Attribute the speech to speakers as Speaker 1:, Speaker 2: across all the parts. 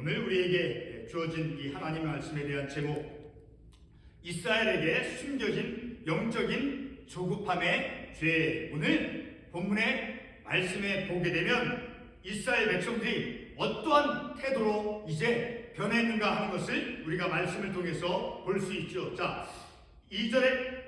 Speaker 1: 오늘 우리에게 주어진 이 하나님의 말씀에 대한 제목, 이스라엘에게 숨겨진 영적인 조급함의 죄. 오늘 본문의 말씀에 보게 되면 이스라엘 백성들이 어떠한 태도로 이제 변했는가 하는 것을 우리가 말씀을 통해서 볼 수 있죠. 자, 2절에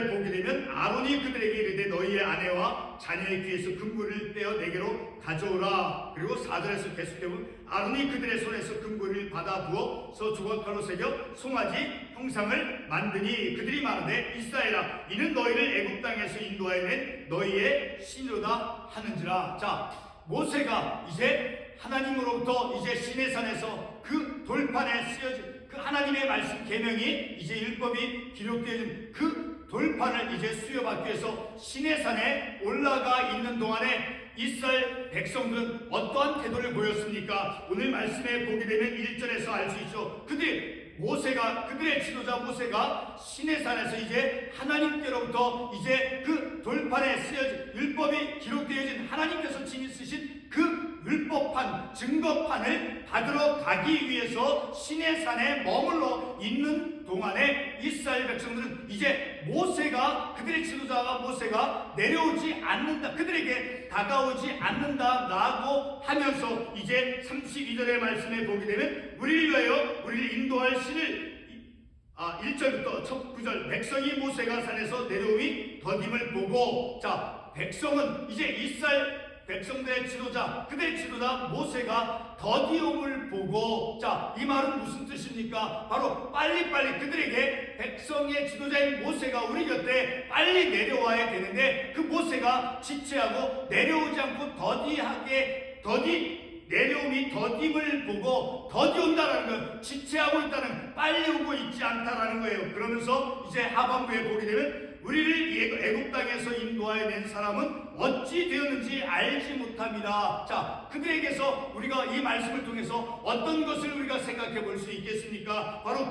Speaker 1: 보게 되면 아론이 그들에게 이르되 너희의 아내와 자녀의 귀에서 금고리를 떼어 내게로 가져오라. 그리고 4절에서 계속되면 아론이 그들의 손에서 금고리를 받아 부어서 조각칼로 새겨 송아지 형상을 만드니 그들이 말하되 이스라엘아 이는 너희를 애굽 땅에서 인도하여 낸 너희의 신이로다 하는지라. 자, 모세가 이제 하나님으로부터 이제 시내산에서 그 돌판에 쓰여진 그 하나님의 말씀 계명이 이제 율법이 기록되어진 그 돌판을 이제 수여받기 위해서 시내산에 올라가 있는 동안에 이스라엘 백성들은 어떠한 태도를 보였습니까? 오늘 말씀에 보게 되면 1절에서 알 수 있죠. 그들의 지도자 모세가 시내산에서 이제 하나님께로부터 이제 그 돌판에 쓰여진 율법이 기록되어진 하나님께서 친히 쓰신 그 율법판, 증거판을 받으러 가기 위해서 시내산에 머물러 있는 동안에 이스라엘 백성들은 이제 그들의 지도자가 모세가 내려오지 않는다, 그들에게 다가오지 않는다라고 하면서 이제 32절의 말씀에 보게 되면 우리를 위하여 우리를 인도할 신을 1절부터 첫 9절 백성이 모세가 산에서 내려오니 더딤을 보고, 자, 백성은 이제 이스라엘 백성들의 지도자, 그들의 지도자 모세가 더디움을 보고, 자, 이 말은 무슨 뜻입니까? 바로 빨리빨리 그들에게 백성의 지도자인 모세가 우리 곁에 빨리 내려와야 되는데 그 모세가 지체하고 내려오지 않고 내려옴이 더딤을 보고 더디온다라는 건 지체하고 있다는, 빨리 오고 있지 않다라는 거예요. 그러면서 이제 하반부에 보게 되면 우리를 애굽 땅에서 인도하여 낸 사람은 어찌 되었는지 알지 못합니다. 자, 그들에게서 우리가 이 말씀을 통해서 어떤 것을 우리가 생각해 볼 수 있겠습니까? 바로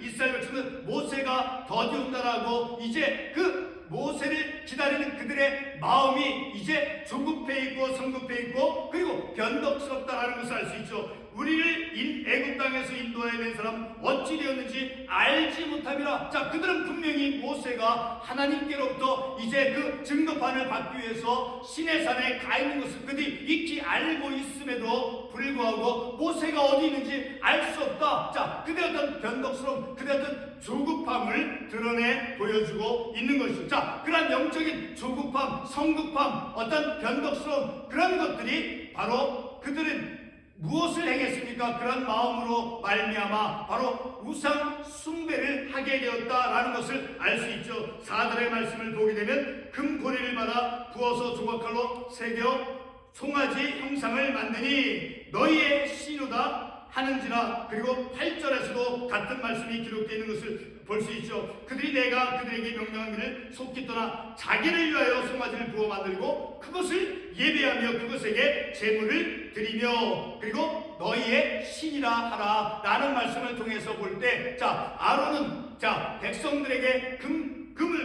Speaker 1: 이스라엘 백성은 모세가 더디온다라고 이제 그 모세를 기다리는 그들의 마음이 이제 조급해 있고 성급해 있고 그리고 변덕스럽다라는 것을 알 수 있죠. 우리를 애굽 땅에서 인도해야 된 사람 어찌 되었는지 알지 못함이라. 자, 그들은 분명히 모세가 하나님께로부터 이제 그 증거판을 받기 위해서 시내산에 가 있는 것을 그들이 익히 알고 있음에도 불구하고 모세가 어디 있는지 알 수 없다. 자, 그들의 어떤 변덕스러움, 그들의 어떤 조급함을 드러내 보여주고 있는 것이죠. 자, 그런 영적인 조급함, 성급함, 어떤 변덕스러움, 그런 것들이 바로 그들은 무엇을 행했습니까? 그런 마음으로 말미암아 바로 우상 숭배를 하게 되었다라는 것을 알 수 있죠. 4절의 말씀을 보게 되면 금고리를 받아 부어서 조각칼로 새겨 송아지 형상을 만드니 너희의 신우다 하는지라. 그리고 8절에서도 같은 말씀이 기록되어 있는 것을 볼 수 있죠. 그들이 내가 그들에게 명령한 길을 속히 떠나 자기를 위하여 송아지를 부어 만들고 그것을 예배하며 그것에게 제물을 드리며 그리고 너희의 신이라 하라 라는 말씀을 통해서 볼 때, 자, 아론은 백성들에게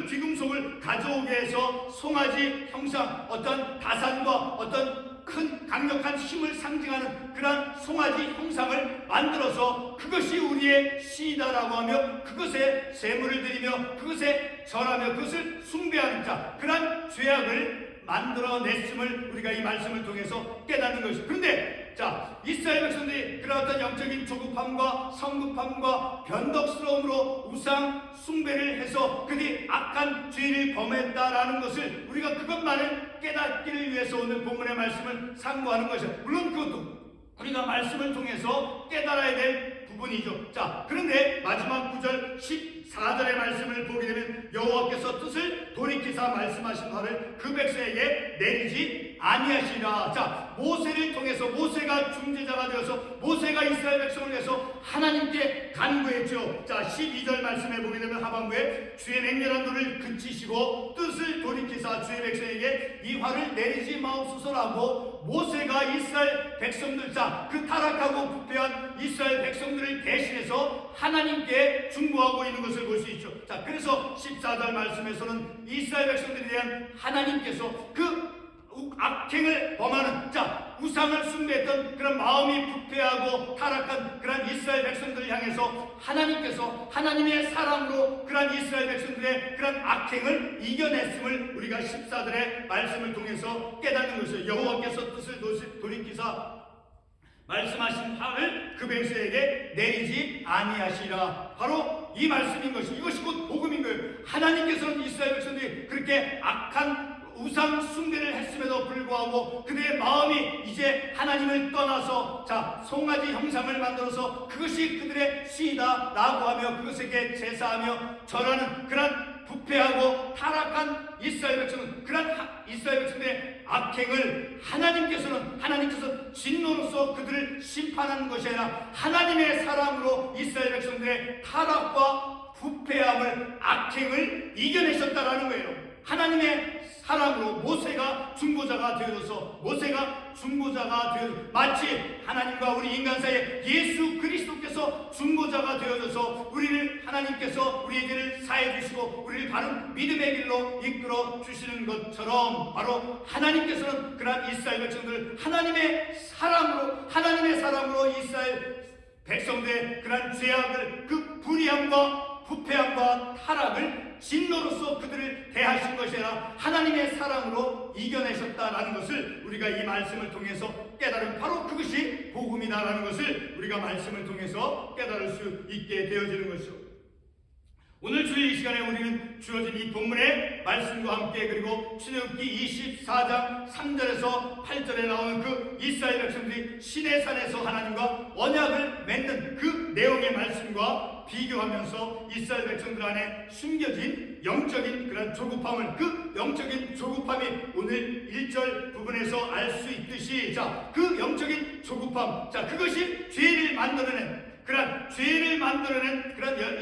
Speaker 1: 귀금속을 가져오게 해서 송아지 형상, 어떤 다산과 어떤 큰 강력한 힘을 상징하는 그러한 송아지 형상을 만들어서 그것이 우리의 신이다라고 하며 그것에 제물을 드리며 그것에 절하며 그것을 숭배하는 자, 그러한 죄악을 만들어냈음을 우리가 이 말씀을 통해서 깨닫는 것이죠. 그런데 자, 이스라엘 백성들이 그런 어떤 영적인 조급함과 성급함과 변덕스러움으로 우상 숭배를 해서 그들이 악한 죄를 범했다라는 것을 우리가 그것만을 깨닫기를 위해서 오늘 본문의 말씀을 상고하는 것이죠. 물론 그것도 우리가 말씀을 통해서 깨달아야 될 부분이죠. 자, 그런데 마지막 9절 14절의 말씀을 보게 되면 여호와께서 뜻을 돌이키사 말씀하신 바를 그 백성에게 내리지 아니하시라. 자, 모세를 통해서 모세가 중재자가 되어서 모세가 이스라엘 백성을 위해서 하나님께 간구했죠. 자, 12절 말씀에 보게 되면 하반부에 주의 맹렬한 눈을 그치시고 뜻을 돌이키사 주의 백성에게 이 화를 내리지 마옵소서라고 모세가 이스라엘 백성들, 자, 그 타락하고 부패한 이스라엘 백성들을 대신해서 하나님께 중보하고 있는 것을 볼 수 있죠. 자, 그래서 14절 말씀에서는 이스라엘 백성들에 대한 하나님께서 그 악행을 범하는, 자, 우상을 숭배했던 그런 마음이 부패하고 타락한 그런 이스라엘 백성들을 향해서 하나님께서 하나님의 사랑으로 그런 이스라엘 백성들의 그런 악행을 이겨냈음을 우리가 14절의 말씀을 통해서 깨닫는 것이요. 여호와께서 뜻을 돌이키사 말씀하신 화를 그 백성에게 내리지 아니하시라. 바로 이 말씀인 것이, 이것이 곧 복음인 거예요. 하나님께서는 이스라엘 백성들이 그렇게 악한 우상 숭배를 했음에도 불구하고 그들의 마음이 이제 하나님을 떠나서 송아지 형상을 만들어서 그것이 그들의 신이다 라고 하며 그것에게 제사하며 절하는 그런 부패하고 타락한 이스라엘 백성은, 그런 이스라엘 백성들의 악행을 하나님께서 진노로서 그들을 심판하는 것이 아니라 하나님의 사랑으로 이스라엘 백성들의 타락과 부패함을, 악행을 이겨내셨다라는 거예요. 하나님의 사랑으로 모세가 중보자가 되어서 마치 하나님과 우리 인간 사이에 예수 그리스도께서 중보자가 되어져서 하나님께서 우리에게를 사해 주시고 우리를 바른 믿음의 길로 이끌어 주시는 것처럼, 바로 하나님께서는 그러한 이스라엘 백성들을 하나님의 사랑으로 이스라엘 백성들의 그러한 죄악을, 그 불의함과 부패함과 타락을 진노로서 그들을 대하신 것이 아니라 하나님의 사랑으로 이겨내셨다라는 것을 우리가 이 말씀을 통해서 깨달은, 바로 그것이 복음이다라는 것을 우리가 말씀을 통해서 깨달을 수 있게 되어지는 것이죠. 오늘 주일 이 시간에 우리는 주어진 이 본문의 말씀과 함께, 그리고 출애굽기 24장 3절에서 8절에 나오는 그 이스라엘 백성들이 시내산에서 하나님과 언약을 맺는 그 내용의 말씀과 비교하면서 이스라엘 백성들 안에 숨겨진 영적인 그런 조급함을, 그 영적인 조급함이 오늘 1절 부분에서 알 수 있듯이, 그 영적인 조급함, 그것이 죄를 만들어낸 그런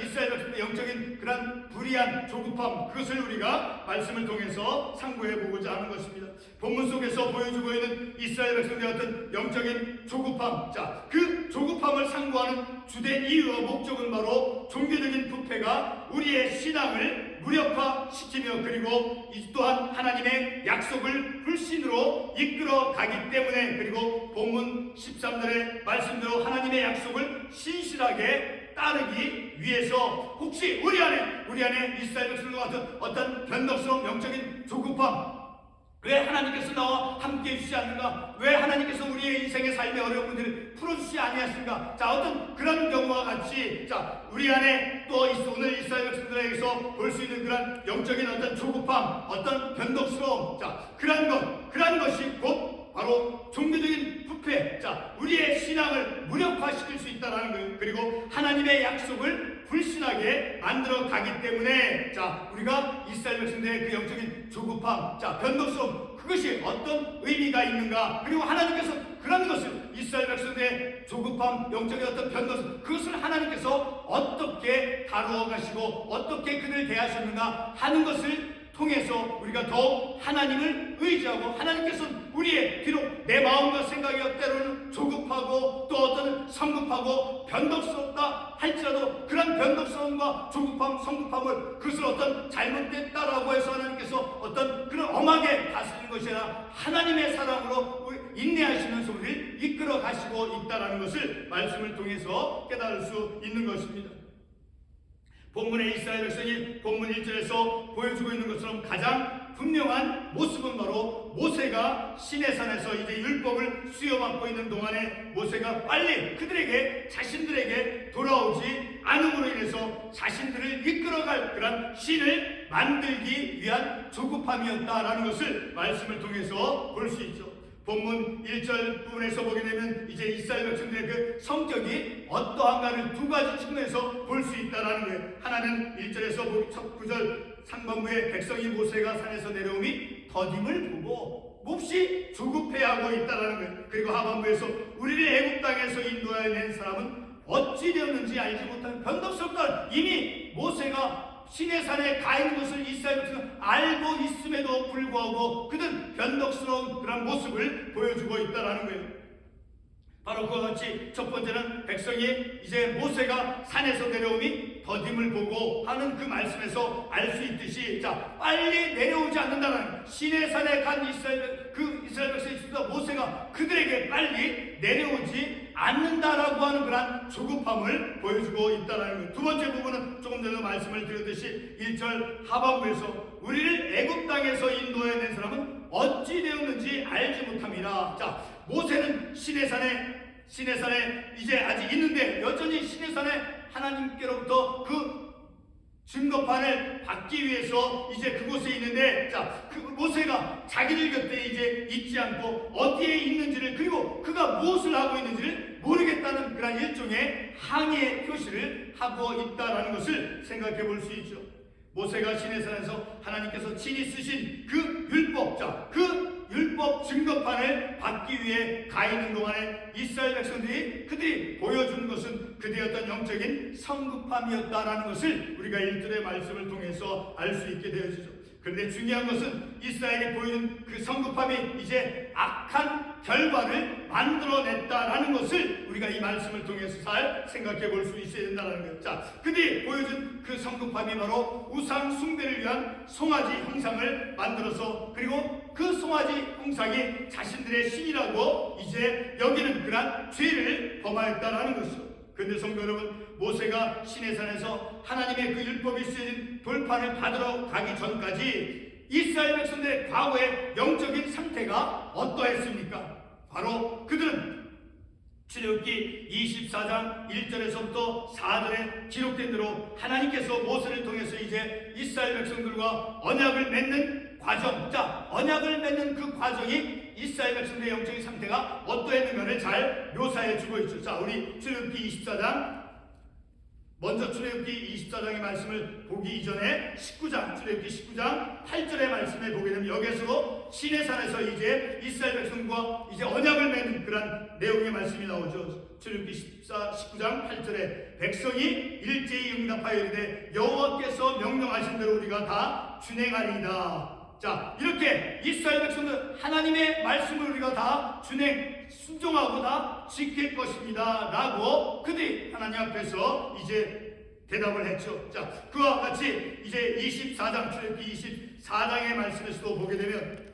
Speaker 1: 이스라엘 백성의 영적인 그런 불의한 조급함, 그것을 우리가 말씀을 통해서 상고해 보고자 하는 것입니다. 본문 속에서 보여주고 있는 이스라엘 백성들의 어떤 영적인 조급함, 그 조급함을 상고하는 주된 이유와 목적은 바로 종교적인 부패가 우리의 신앙을 무력화시키며, 그리고 이 또한 하나님의 약속을 불신으로 이끌어 가기 때문에, 그리고 본문 13절의 말씀대로 하나님의 약속을 신실하게 따르기 위해서 혹시 우리 안에 이스라엘 백성들과 같은 어떤 변덕스러운 영적인 조급함, 왜 하나님께서 나와 함께 해주시지 않는가? 왜 하나님께서 우리의 인생의 삶의 어려운 문제를 풀어주시지 아니하십니까? 어떤 그런 경우와 같이, 우리 안에 또 오늘 이스라엘 백성들에게서 볼 수 있는 그런 영적인 어떤 조급함, 어떤 변덕스러움, 그런 것이 곧 바로 종교적인 부패, 우리의 신앙을 무력화시킬 수 있다는 거예요. 그리고 하나님의 약속을 불신하게 만들어 가기 때문에, 우리가 이스라엘 백성들의 그 영적인 조급함, 변덕스러움, 그것이 어떤 의미가 있는가? 그리고 하나님께서 그런 것을, 이스라엘 백성들의 조급함, 영적인 어떤 변덕스러움, 그것을 하나님께서 어떻게 다루어 가시고 어떻게 그들을 대하셨는가 하는 것을 통해서 우리가 더 하나님을 의지하고, 하나님께서는 우리의 비록 내 마음과 생각이 때로는 조급하고 또 어떤 성급하고 변덕스럽다 할지라도 그런 변덕스러움과 조급함, 성급함을, 그것을 어떤 잘못됐다라고 해서 하나님께서 어떤 그런 엄하게 다스리는 것이 아니라 하나님의 사랑으로 인내하시면서 우리를 이끌어 가시고 있다는 것을 말씀을 통해서 깨달을 수 있는 것입니다. 본문의 이스라엘 백성이 본문 1절에서 보여주고 있는 것처럼 가장 분명한 모습은 바로 모세가 시내산에서 이제 율법을 수여받고 있는 동안에 모세가 빨리 자신들에게 돌아오지 않음으로 인해서 자신들을 이끌어갈 그런 신을 만들기 위한 조급함이었다라는 것을 말씀을 통해서 볼 수 있죠. 본문 1절 부분에서 보게 되면 이제 이스라엘 백성들의 그 성격이 어떠한가를 두 가지 측면에서 볼 수 있다는 거예요. 하나는 1절에서 9절 상반부에 백성이 모세가 산에서 내려오니 더딤을 보고 몹시 조급해하고 있다는 거예요. 그리고 하반부에서 우리를 애굽 땅에서 인도해낸 사람은 어찌 되었는지 알지 못하는 변덕스럽다. 이미 모세가 시내산에 가 있는 것을 이스라엘 백성은 알고 있음에도 불구하고 그는 변덕스러운 그런 모습을 보여주고 있다는 거예요. 바로 그와 같이 첫 번째는 백성이 이제 모세가 산에서 내려오니 더딤을 보고 하는 그 말씀에서 알 수 있듯이, 자, 빨리 내려오지 않는다는, 시내산에 간 이스라엘 백성이 있습니다. 모세가 그들에게 빨리 내려오지 않는다라고 하는 그런 조급함을 보여주고 있다는 거예요. 두 번째 부분은 조금 전에 말씀을 드렸듯이 1절 하반부에서 우리를 애굽 땅에서 인도해낸 사람은 어찌 되었는지 알지 못함이라. 자, 모세는 시내산에 이제 아직 있는데, 여전히 시내산에 하나님께로부터 그 증거판을 받기 위해서 이제 그곳에 있는데, 자, 그 모세가 자기들 곁에 이제 있지 않고 어디에 있는지를, 그리고 그가 무엇을 하고 있는지를 모르겠다는 그런 일종의 항해 표시를 하고 있다라는 것을 생각해 볼 수 있죠. 모세가 시내산에서 하나님께서 친히 쓰신 그 율법, 자, 그 율법 증거판을 받기 위해 가 있는 동안에 이스라엘 백성들이 그들이 보여준 것은 그들의 어떤 영적인 성급함이었다라는 것을 우리가 1절의 말씀을 통해서 알 수 있게 되어지죠. 그런데 중요한 것은 이스라엘이 보여준 그 성급함이 이제 악한 결과를 만들어냈다라는 것을 우리가 이 말씀을 통해서 잘 생각해 볼 수 있어야 된다는 거예요. 자, 그들이 보여준 그 성급함이 바로 우상 숭배를 위한 송아지 형상을 만들어서, 그리고 그 송아지 형상이 자신들의 신이라고 이제 여기는 그런 죄를 범하였다라는 것이죠. 그런데 성도 여러분, 모세가 시내산에서 하나님의 그 율법이 쓰여진 돌판을 받으러 가기 전까지 이스라엘 백성들의 과거의 영적인 상태가 어떠했습니까? 바로 그들은 출애굽기 24장 1절에서부터 4절에 기록된 대로 하나님께서 모세를 통해서 이제 이스라엘 백성들과 언약을 맺는 과정, 자, 언약을 맺는 그 과정이 이스라엘 백성들의 영적인 상태가 어떠했는가를 잘 묘사해 주고 있죠. 자, 우리 출애굽기 24장, 먼저 출애굽기 24장의 말씀을 보기 이전에 출애굽기 19장 8절의 말씀을 보게 되면, 여기에서 시내산에서 이제 이스라엘 백성과 이제 언약을 맺는 그런 내용의 말씀이 나오죠. 출애굽기 19장 8절에 백성이 일제히 응답하여 이르되 여호와께서 명령하신 대로 우리가 다 준행하리이다. 자, 이렇게 이스라엘 백성은 하나님의 말씀을 우리가 다 순종하고 다 지킬 것입니다 라고 그들이 하나님 앞에서 이제 대답을 했죠. 자, 그와 같이 이제 24장, 출애굽기 24장의 말씀에서도 보게 되면,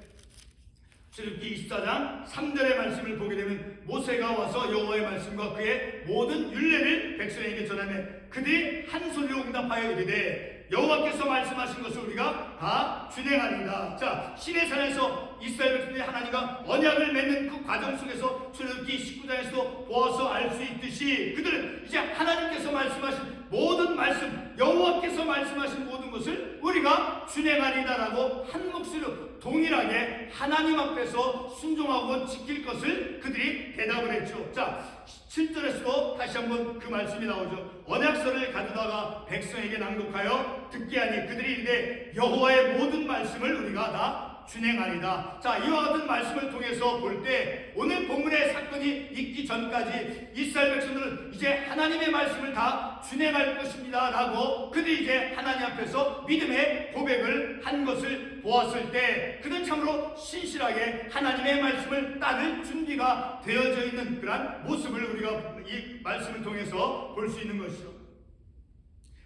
Speaker 1: 출애굽기 24장 3절의 말씀을 보게 되면, 모세가 와서 여호와의 말씀과 그의 모든 율례를 백성에게 전하며 그들이 한 소리로 응답하여 이르되 여호와께서 말씀하신 것을 우리가 다 준행하리이다. 자, 시내산에서 이스라엘 백성들이 하나님과 언약을 맺는 그 과정 속에서 출애굽기 19장에서 보아서 알 수 있듯이 그들은 이제 하나님께서 말씀하신 모든 말씀, 여호와께서 말씀하신 모든 것을 우리가 준행하리다라고 한 목소리로 동일하게 하나님 앞에서 순종하고 지킬 것을 그들이 대답을 했죠. 자, 7절에서도 다시 한번 그 말씀이 나오죠. 언약서를 가져다가 백성에게 낭독하여 듣게 하니 그들이 이르되 여호와의 모든 말씀을 우리가 다 준행하리다. 자, 이와 같은 말씀을 통해서 볼 때 오늘 본문의 사건이 있기 전까지 이스라엘 백성들은 이제 하나님의 말씀을 다 준행할 것입니다 라고 그들이 이제 하나님 앞에서 믿음의 고백을 한 것을 보았을 때 그는 참으로 신실하게 하나님의 말씀을 따를 준비가 되어져 있는 그러한 모습을 우리가 이 말씀을 통해서 볼 수 있는 것이죠.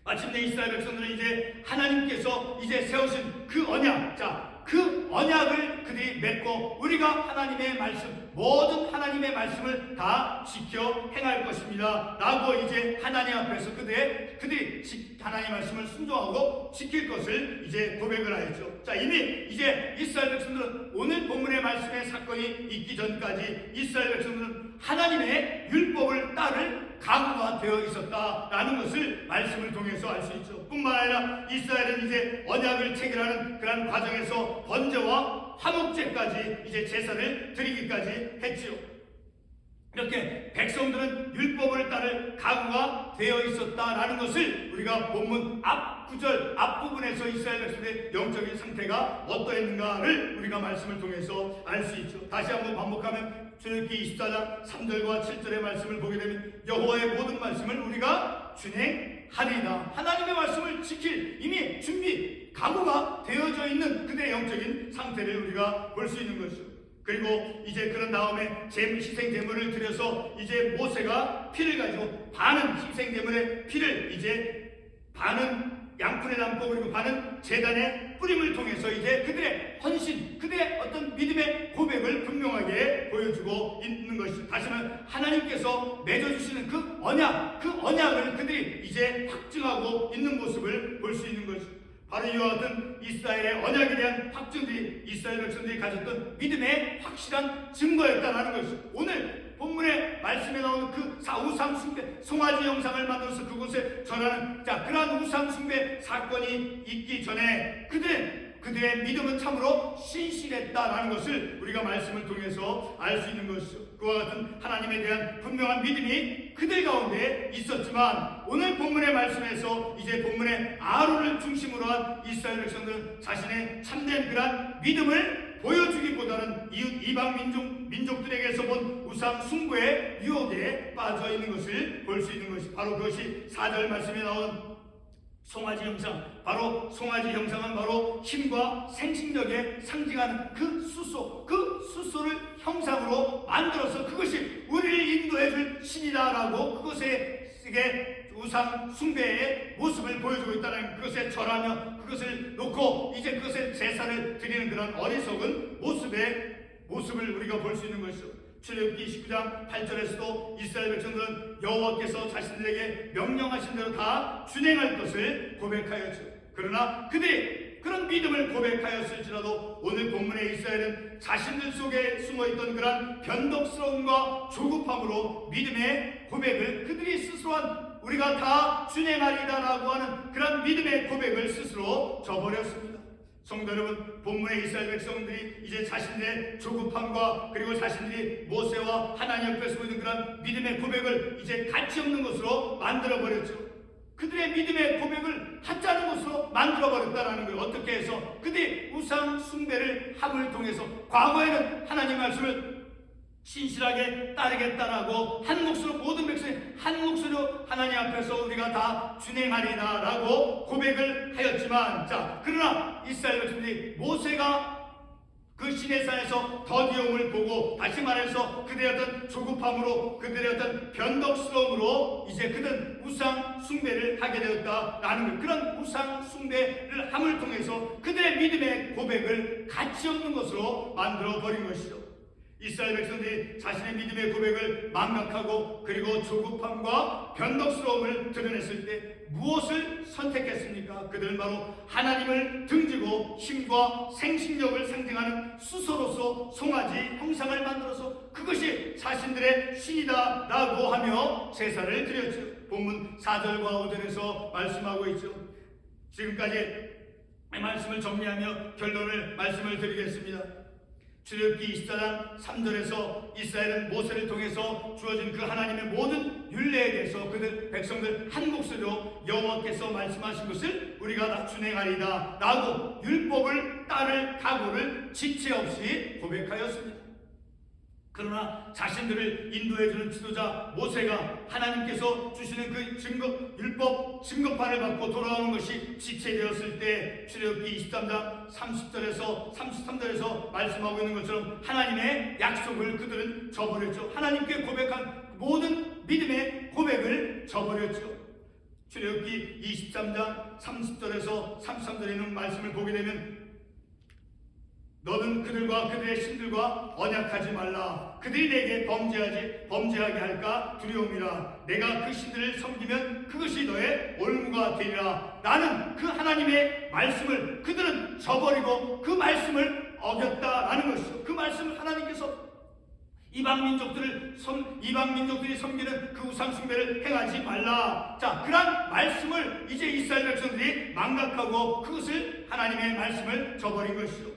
Speaker 1: 마침내 이스라엘 백성들은 이제 하나님께서 이제 세우신 그 언약, 자, 그 언약을 그들이 맺고 우리가 하나님의 말씀, 모든 하나님의 말씀을 다 지켜 행할 것입니다 라고 이제 하나님 앞에서 그들이 하나님의 말씀을 순종하고 지킬 것을 이제 고백을 하였죠. 자, 이미 이제 이스라엘 백성들은 오늘 본문의 말씀의 사건이 있기 전까지 이스라엘 백성들은 하나님의 율법을 따를 각오가 되어 있었다라는 것을 말씀을 통해서 알 수 있죠. 뿐만 아니라 이스라엘은 이제 언약을 체결하는 그런 과정에서 번제와 화목제까지 이제 제사를 드리기까지 했지요. 이렇게 백성들은 율법을 따를 각오가 되어 있었다라는 것을 우리가 본문 앞구절 앞부분에서 이스라엘 백성의 영적인 상태가 어떠했는가를 우리가 말씀을 통해서 알 수 있죠. 다시 한번 반복하면 출애굽기 24장 3절과 7절의 말씀을 보게 되면 여호와의 모든 말씀을 우리가 준행하리이다. 하나님의 말씀을 지킬 이미 준비 각오가 되어져 있는 그들의 영적인 상태를 우리가 볼 수 있는 것이죠. 그리고 이제 그런 다음에 희생 제물을 드려서 이제 모세가 피를 가지고 반은 희생 제물의 피를 이제 반은 양푼에 담고 그리고 반은 제단에 뿌림을 통해서 이제 그들의 헌신, 그들의 어떤 믿음의 고백을 분명하게 보여주고 있는 것이죠. 다시 말하면 하나님께서 맺어주시는 그 언약을 그들이 이제 확증하고 있는 모습을 볼 수 있는 것이죠. 바로 이와 같은 이스라엘의 언약에 대한 확증들이 이스라엘 백성들이 가졌던 믿음의 확실한 증거였다는 것이죠. 오늘 본문의 말씀에 나오는 그 우상 숭배 송아지 형상을 만들어서 그곳에 전하는 그러한 우상 숭배 사건이 있기 전에 그들의 믿음은 참으로 신실했다라는 것을 우리가 말씀을 통해서 알 수 있는 것이죠. 그와 같은 하나님에 대한 분명한 믿음이 그들 가운데 있었지만 오늘 본문의 말씀에서 이제 본문의 아론을 중심으로 한 이스라엘 백성들은 자신의 참된 그러한 믿음을 보여주기보다는 이방 민족들에게서 본 우상 숭배의 유혹에 빠져 있는 것을 볼 수 있는 것이 바로 그것이 4절 말씀에 나온 송아지 형상, 바로 송아지 형상은 바로 힘과 생식력에 상징하는 그 수소를 형상으로 만들어서 그것이 우리를 인도해줄 신이다라고 그것에 우상 숭배의 모습을 보여주고 있다는 그것에 절하며 그것을 놓고 이제 그것에 제사를 드리는 그런 어리석은 모습을 우리가 볼 수 있는 것이죠. 출애굽기 19장 8절에서도 이스라엘 백성들은 여호와께서 자신들에게 명령하신 대로 다 준행할 것을 고백하였죠. 그러나 그들이 그런 믿음을 고백하였을지라도 오늘 본문의 이스라엘은 자신들 속에 숨어있던 그런 변덕스러움과 조급함으로 믿음의 고백을 그들이 스스로 한 우리가 다 준행하리다라고 하는 그런 믿음의 고백을 스스로 저버렸습니다. 성도 여러분, 본문의 이스라엘 백성들이 이제 자신들의 조급함과 그리고 자신들이 모세와 하나님 앞에 서고 있는 그런 믿음의 고백을 이제 가치 없는 것으로 만들어버렸죠. 그들의 믿음의 고백을 하찮은 것으로 만들어버렸다는 거예요. 어떻게 해서 그들이 우상 숭배를 함을 통해서 과거에는 하나님 말씀을 신실하게 따르겠다라고 한 목소리로 모든 백성이 한 목소리로 하나님 앞에서 우리가 다 준행하리다라고 고백을 하였지만 그러나 이스라엘 백성들이 모세가 그 시내산에서 더디움을 보고 다시 말해서 그들의 어떤 조급함으로 그들의 어떤 변덕스러움으로 이제 그들은 우상 숭배를 하게 되었다라는 그런 우상 숭배를 함을 통해서 그들의 믿음의 고백을 가치 없는 것으로 만들어 버린 것이죠. 이스라엘 백성들이 자신의 믿음의 고백을 망각하고 그리고 조급함과 변덕스러움을 드러냈을 때 무엇을 선택했습니까? 그들은 바로 하나님을 등지고 힘과 생식력을 상징하는 수소로서 송아지 형상을 만들어서 그것이 자신들의 신이다라고 하며 제사를 드렸죠. 본문 4절과 5절에서 말씀하고 있죠. 지금까지 말씀을 정리하며 결론을 말씀을 드리겠습니다. 출애굽기 24장 3절에서 이스라엘은 모세를 통해서 주어진 그 하나님의 모든 율례에 대해서 그들 백성들 한 목소리로 여호와께서 말씀하신 것을 우리가 다 준행하리다 라고 율법을 따를 각오를 지체 없이 고백하였습니다. 그러나 자신들을 인도해주는 지도자 모세가 하나님께서 주시는 그 율법 증거판을 받고 돌아오는 것이 지체되었을 때 출애굽기 23장 30절에서 33절에서 말씀하고 있는 것처럼 하나님의 약속을 그들은 저버렸죠. 하나님께 고백한 모든 믿음의 고백을 저버렸죠. 출애굽기 23장 30절에서 33절에 있는 말씀을 보게 되면 너는 그들과 그들의 신들과 언약하지 말라. 그들이 내게 범죄하게 할까 두려움이라. 내가 그 신들을 섬기면 그것이 너의 올무가 되리라. 나는 그 하나님의 말씀을 그들은 저버리고 그 말씀을 어겼다라는 것이죠. 그 말씀을 하나님께서 이방 민족들이 섬기는 그 우상 숭배를 행하지 말라. 그러한 말씀을 이제 이스라엘 백성들이 망각하고 그것을 하나님의 말씀을 저버린 것이죠.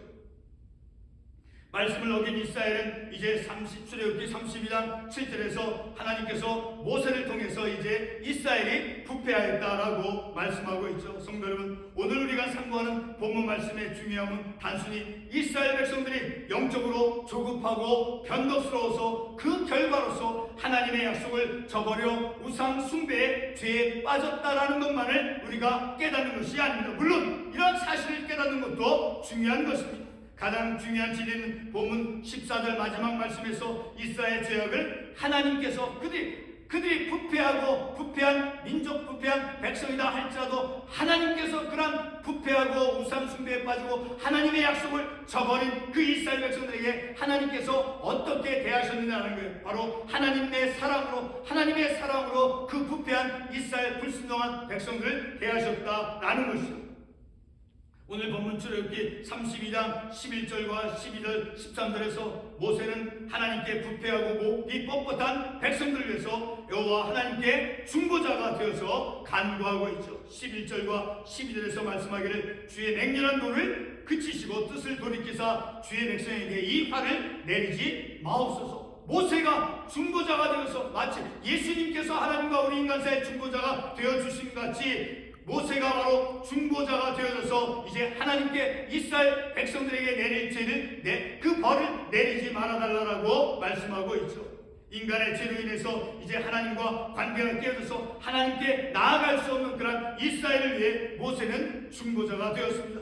Speaker 1: 말씀을 어긴 이스라엘은 이제 출애굽기 32장 7절에서 하나님께서 모세를 통해서 이제 이스라엘이 부패하였다라고 말씀하고 있죠. 성도 여러분, 오늘 우리가 상고하는 본문 말씀의 중요함은 단순히 이스라엘 백성들이 영적으로 조급하고 변덕스러워서 그 결과로서 하나님의 약속을 저버려 우상 숭배의 죄에 빠졌다라는 것만을 우리가 깨닫는 것이 아닙니다. 물론 이러한 사실을 깨닫는 것도 중요한 것입니다. 가장 중요한 진리는 본문 14절 마지막 말씀에서 이스라엘 죄악을 하나님께서 그들이 부패한 민족, 부패한 백성이다 할지라도 하나님께서 그런 부패하고 우상 숭배에 빠지고 하나님의 약속을 저버린 그 이스라엘 백성들에게 하나님께서 어떻게 대하셨느냐는 거예요. 바로 하나님의 사랑으로 그 부패한 이스라엘 불순종한 백성들을 대하셨다라는 것이죠. 오늘 본문 출애굽기 32장 11절과 12절 13절에서 모세는 하나님께 부패하고 목이 뻣뻣한 백성들을 위해서 여호와 하나님께 중보자가 되어서 간구하고 있죠. 11절과 12절에서 말씀하기를 주의 맹렬한 노를 그치시고 뜻을 돌이키사 주의 백성에게 이 화를 내리지 마옵소서. 모세가 중보자가 되어서 마치 예수님께서 하나님과 우리 인간 사이의 중보자가 되어주신 것 같이 모세가 바로 중보자가 되어져서 이제 하나님께 이스라엘 백성들에게 내릴 죄를 그 벌을 내리지 말아달라고 말씀하고 있죠. 인간의 죄로 인해서 이제 하나님과 관계가 깨어져서 하나님께 나아갈 수 없는 그런 이스라엘을 위해 모세는 중보자가 되었습니다.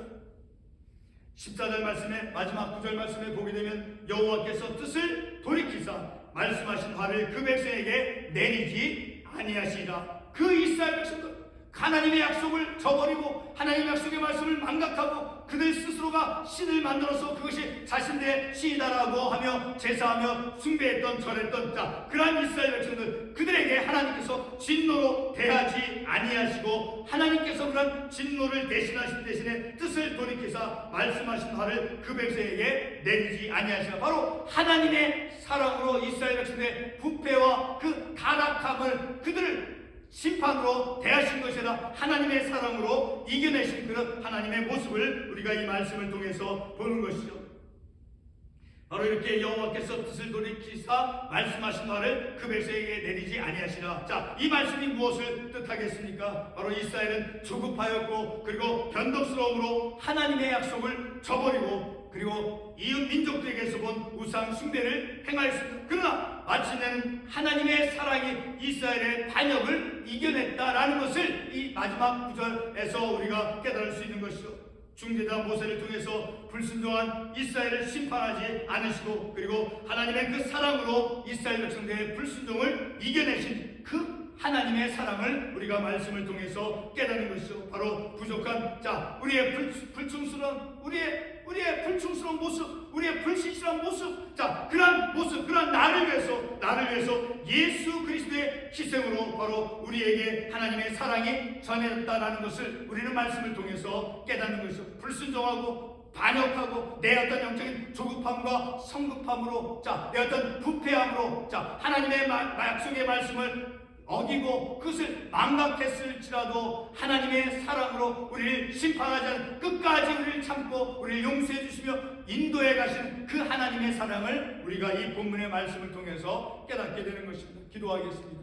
Speaker 1: 14절 말씀에 마지막 9절 말씀에 보게 되면 여호와께서 뜻을 돌이키사 말씀하신 화를 그 백성에게 내리지 아니하시리라. 그 이스라엘 백성들 하나님의 약속을 저버리고 하나님의 약속의 말씀을 망각하고 그들 스스로가 신을 만들어서 그것이 자신들의 신이다라고 하며 제사하며 숭배했던 절했던 자 그러한 이스라엘 백성들 그들에게 하나님께서 진노로 대하지 아니하시고 하나님께서 그런 진노를 대신하신 대신에 뜻을 돌이키사 말씀하신 화를 그 백성에게 내리지 아니하시라. 바로 하나님의 사랑으로 이스라엘 백성들의 부패와 그 타락함을 그들을 심판으로 대하신 것이라 하나님의 사랑으로 이겨내신 그런 하나님의 모습을 우리가 이 말씀을 통해서 보는 것이죠. 바로 이렇게 여호와께서 뜻을 돌이키사 말씀하신 말을 그 백성에게 내리지 아니하시라. 자, 이 말씀이 무엇을 뜻하겠습니까? 바로 이스라엘은 조급하였고 그리고 변덕스러움으로 하나님의 약속을 저버리고 그리고 이웃 민족들에게서 본 우상 숭배를 행하였습니다. 그러나 마침내는 하나님의 사랑이 이스라엘의 반역을 이겨냈다라는 것을 이 마지막 구절에서 우리가 깨달을 수 있는 것이죠. 중재자 모세를 통해서 불순종한 이스라엘을 심판하지 않으시고 그리고 하나님의 그 사랑으로 이스라엘 백성들의 불순종을 이겨내신 그 하나님의 사랑을 우리가 말씀을 통해서 깨닫는 것이죠. 바로 부족한 우리의 불충스러운 우리의 불충스러운 모습, 우리의 불신실한 모습, 그러한 모습, 그러한 나를 위해서 예수 그리스도의 희생으로 바로 우리에게 하나님의 사랑이 전해졌다라는 것을 우리는 말씀을 통해서 깨닫는 것이죠. 불순종하고 반역하고 내 어떤 영적인 조급함과 성급함으로 내 어떤 부패함으로 하나님의 약속의 말씀을 어기고 그것을 망각했을지라도 하나님의 사랑으로 우리를 심판하지 않은 끝까지 우리를 참고 우리를 용서해 주시며 인도해 가시는 그 하나님의 사랑을 우리가 이 본문의 말씀을 통해서 깨닫게 되는 것입니다. 기도하겠습니다.